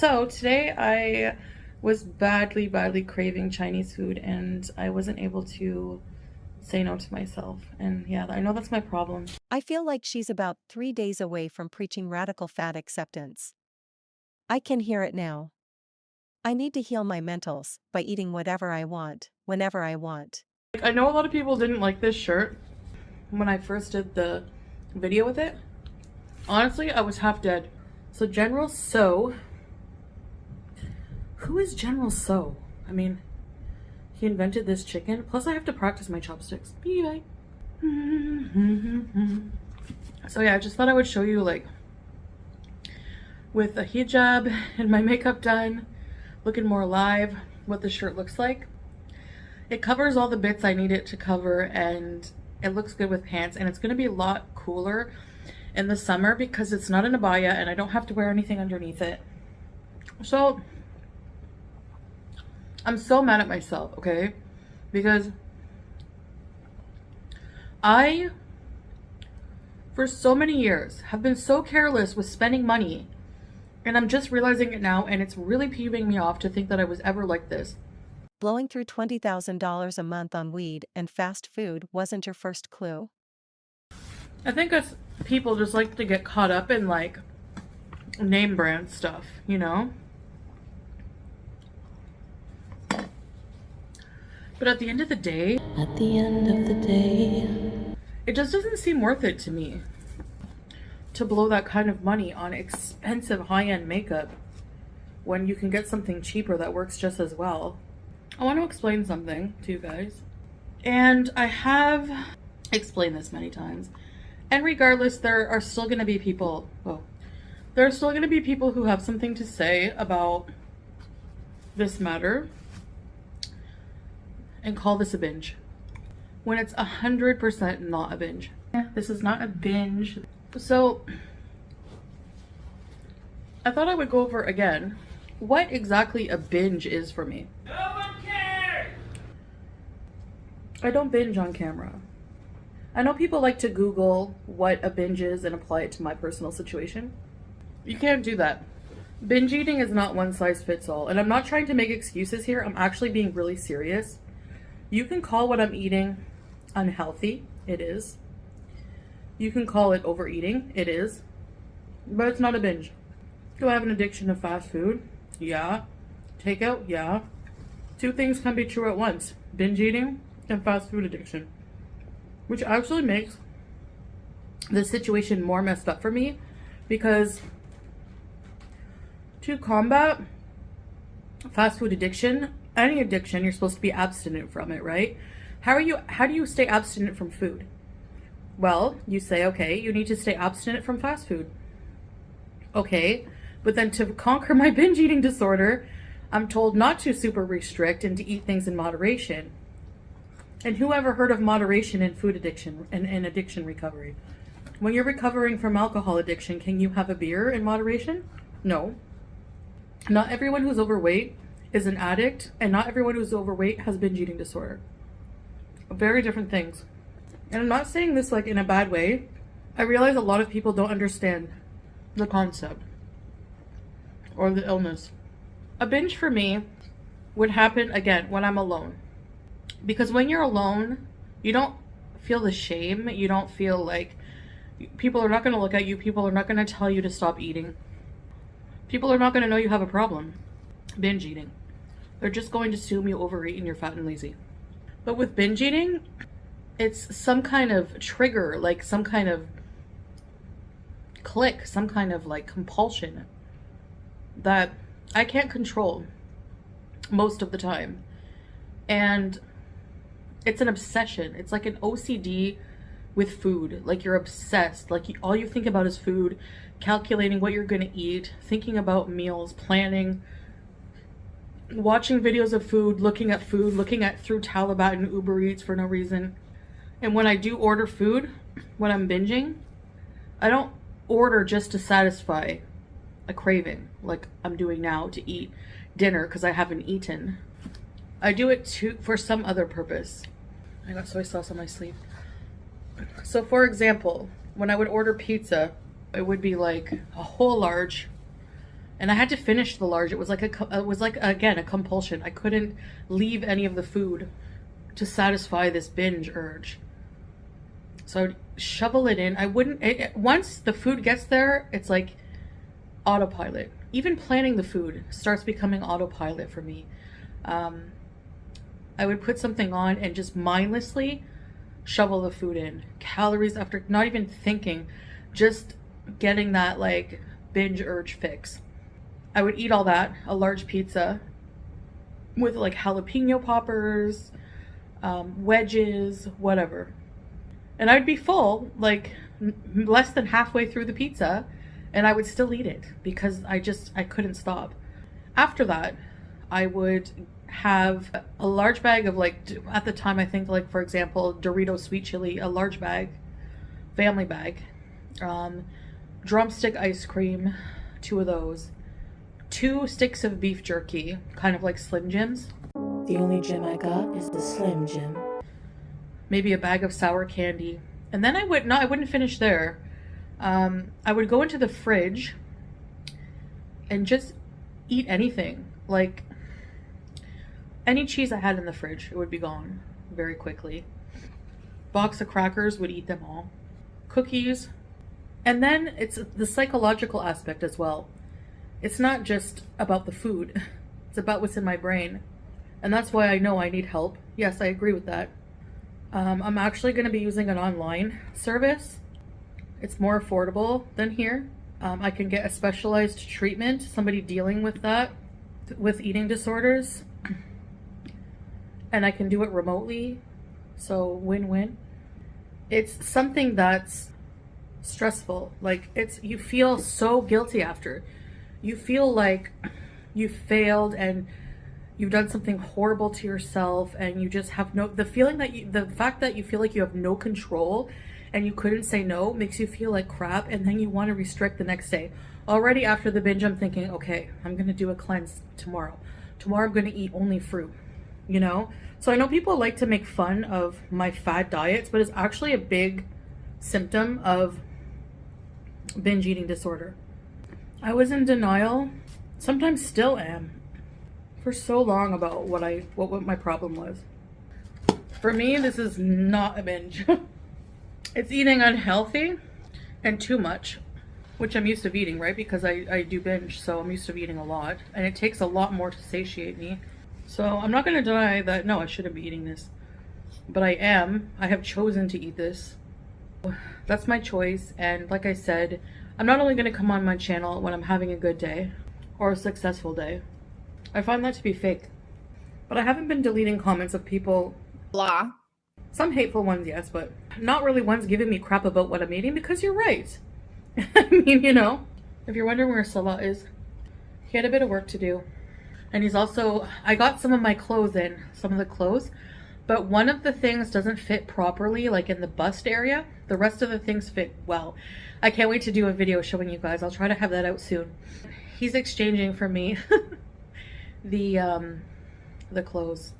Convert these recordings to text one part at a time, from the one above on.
So today I was badly craving Chinese food and I wasn't able to say no to myself. And yeah, I know that's my problem. I feel like she's about 3 days away from preaching radical fat acceptance. I can hear it now. I need to heal my mentals by eating whatever I want, whenever I want. Like, I know a lot of people didn't like this shirt when I first did the video with it. Honestly, I was half dead. So General So, who is General So? I mean, he invented this chicken. Plus I have to practice my chopsticks. Bye. So yeah, I just thought I would show you, like, with a hijab and my makeup done, looking more alive, what the shirt looks like. It covers all the bits I need it to cover, and it looks good with pants, and it's going to be a lot cooler in the summer because it's not an abaya and I don't have to wear anything underneath it. So I'm so mad at myself, okay? Because I, for so many years, have been so careless with spending money, and I'm just realizing it now, and it's really peeving me off to think that I was ever like this. Blowing through $20,000 a month on weed and fast food wasn't your first clue. I think us people just like to get caught up in, like, name brand stuff, you know? But at the end of the day, it just doesn't seem worth it to me to blow that kind of money on expensive high-end makeup when you can get something cheaper that works just as well. I want to explain something to you guys, and I have explained this many times, and regardless, there are still going to be people, there are still going to be people who have something to say about this matter and call this a binge when it's 100% not a binge. This is not a binge. So I thought I would go over again what exactly a binge is for me. No one cares! I don't binge on camera. I know people like to Google what a binge is and apply it to my personal situation. You can't do that. Binge eating is not one size fits all, and I'm not trying to make excuses here. I'm actually being really serious. You can call what I'm eating unhealthy. It is. You can call it overeating. It is. But it's not a binge. Do I have an addiction to fast food? Yeah. Takeout? Yeah. Two things can be true at once. Binge eating and fast food addiction. Which actually makes the situation more messed up for me, because to combat fast food addiction, any addiction, you're supposed to be abstinent from it, right? How do you stay abstinent from food? Well, you say, okay, you need to stay abstinent from fast food. Okay, but then to conquer my binge eating disorder, I'm told not to super restrict and to eat things in moderation. And who ever heard of moderation in food addiction and in addiction recovery? When you're recovering from alcohol addiction, can you have a beer in moderation? No. Not everyone who's overweight is an addict, and not everyone who's overweight has binge eating disorder. Very different things. And I'm not saying this like in a bad way. I realize a lot of people don't understand the concept or the illness. A binge for me would happen again when I'm alone. Because when you're alone, you don't feel the shame. You don't feel like people are not going to look at you. People are not going to tell you to stop eating. People are not going to know you have a problem binge eating. They're just going to assume you overeat and you're fat and lazy. But with binge eating, it's some kind of trigger, like some kind of click, some kind of like compulsion that I can't control most of the time. And it's an obsession. It's like an OCD with food. Like, you're obsessed. Like, all you think about is food, calculating what you're going to eat, thinking about meals, planning, watching videos of food, looking at through Talabat and Uber Eats for no reason. And when I do order food, when I'm binging, I don't order just to satisfy a craving like I'm doing now to eat dinner because I haven't eaten. I do it for some other purpose. I got soy sauce on my sleeve. So for example, when I would order pizza, it would be like a whole large, and I had to finish the large. It was like again a compulsion. I couldn't leave any of the food to satisfy this binge urge. So I would shovel it in. I wouldn't, once the food gets there, it's like autopilot. Even planning the food starts becoming autopilot for me. I would put something on and just mindlessly shovel the food in. Calories after, not even thinking, just getting that like binge urge fix. I would eat all that, a large pizza with like jalapeno poppers, wedges, whatever. And I'd be full, like less than halfway through the pizza, and I would still eat it because I couldn't stop. After that, I would have a large bag of like, at the time I think like for example, Doritos sweet chili, a large bag, family bag, drumstick ice cream, 2 of those, 2 sticks of beef jerky, kind of like Slim Jims. The only gym I got is the Slim Jim. Maybe a bag of sour candy. And then I wouldn't finish there. I would go into the fridge and just eat anything. Like any cheese I had in the fridge, it would be gone very quickly. Box of crackers, would eat them all. Cookies. And then it's the psychological aspect as well. It's not just about the food. It's about what's in my brain. And that's why I know I need help. Yes, I agree with that. I'm actually going to be using an online service. It's more affordable than here. I can get a specialized treatment, somebody dealing with that, with eating disorders. And I can do it remotely. So win-win. It's something that's stressful. Like you feel so guilty after. You feel like you failed and you've done something horrible to yourself, and you just have the fact that you feel like you have no control and you couldn't say no makes you feel like crap, and then you want to restrict the next day. Already after the binge, I'm thinking, okay, I'm going to do a cleanse tomorrow. Tomorrow I'm going to eat only fruit, you know? So I know people like to make fun of my fad diets, but it's actually a big symptom of binge eating disorder. I was in denial, sometimes still am, for so long about what my problem was. For me, this is not a binge. It's eating unhealthy and too much, which I'm used to eating, right? Because I do binge, so I'm used to eating a lot, and it takes a lot more to satiate me. So I'm not going to deny that, no, I shouldn't be eating this, but I have chosen to eat this. That's my choice. And like I said, I'm not only going to come on my channel when I'm having a good day or a successful day. I find that to be fake. But I haven't been deleting comments of people. Blah. Some hateful ones, yes, but not really ones giving me crap about what I'm eating, because you're right. I mean, you know, if you're wondering where Salah is, he had a bit of work to do. And he's also, I got some of my clothes in, some of the clothes, but one of the things doesn't fit properly, like in the bust area. The rest of the things fit well. I can't wait to do a video showing you guys. I'll try to have that out soon. He's exchanging for me the clothes.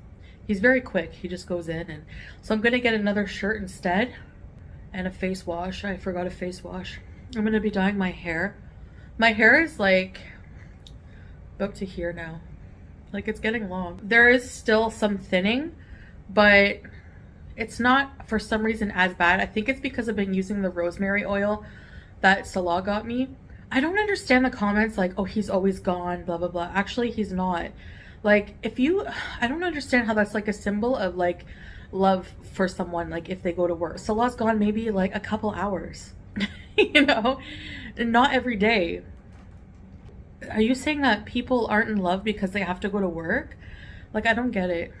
He's very quick. He just goes in, and so I'm gonna get another shirt instead and a face wash. I forgot a face wash. I'm gonna be dyeing my hair. My hair is like about to here now. Like, it's getting long. There is still some thinning, but it's not for some reason as bad. I think it's because I've been using the rosemary oil that Salah got me. I don't understand the comments like, oh, he's always gone, blah, blah, blah. Actually, he's not. Like, I don't understand how that's like a symbol of like love for someone, like if they go to work. Salah's gone maybe like a couple hours, you know, not every day. Are you saying that people aren't in love because they have to go to work? Like, I don't get it.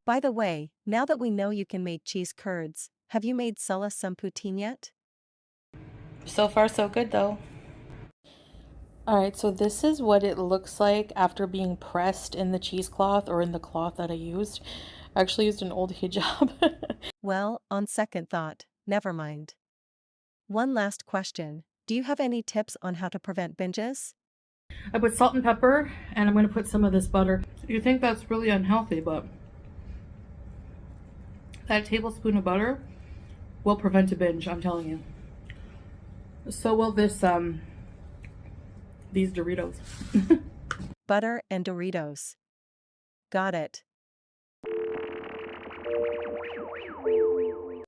By the way, now that we know you can make cheese curds, have you made Salah some poutine yet? So far, so good though. Alright, so this is what it looks like after being pressed in the cheesecloth, or in the cloth that I used. I actually used an old hijab. Well, on second thought, never mind. One last question. Do you have any tips on how to prevent binges? I put salt and pepper, and I'm going to put some of this butter. You think that's really unhealthy, but that tablespoon of butter will prevent a binge, I'm telling you. So will this These Doritos. Butter and Doritos. Got it.